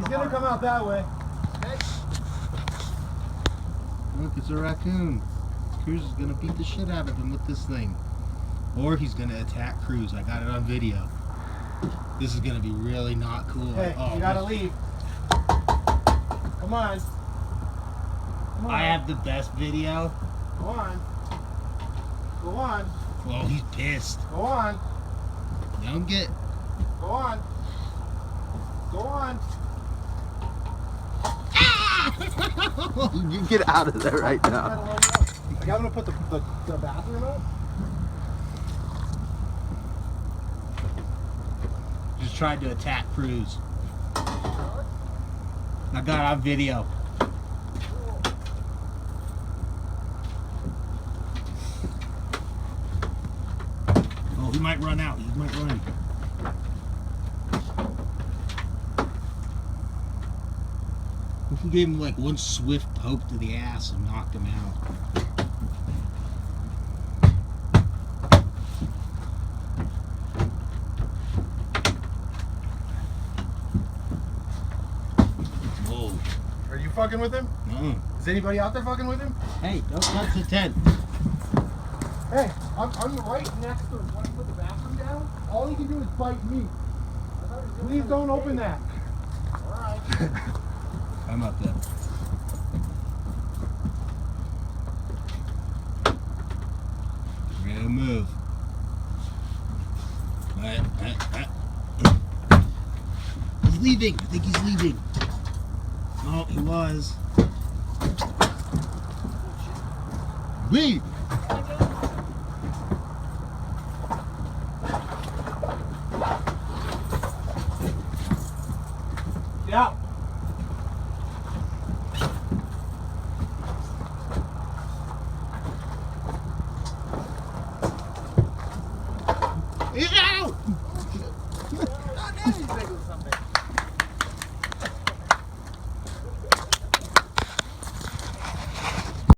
He's gonna come out that way. Okay. Look, it's a raccoon. Kruse is gonna beat the shit out of him with this thing. Or he's gonna attack Kruse. I got it on video. This is gonna be really not cool. Hey, you gotta leave. Come on. Come on. I have the best video. Go on. Go on. Well, he's pissed. Go on. Don't get. Go on. Go on. You get out of there right now. Like, I'm gonna put the bathroom up. Just tried to attack Kruse. I got it on video. Oh, he might run out. He might run. If we gave him like one swift poke to the ass and knocked him out. Whoa. Are you fucking with him? No. Is anybody out there fucking with him? Hey, don't touch the tent. Hey, I'm right next to him. Want to put the bathroom down? All he can do is bite me. Please don't open that. Alright. I'm up there. Ready to move. He's leaving. I think he's leaving. Oh, he was. Leave. Get out. Get out.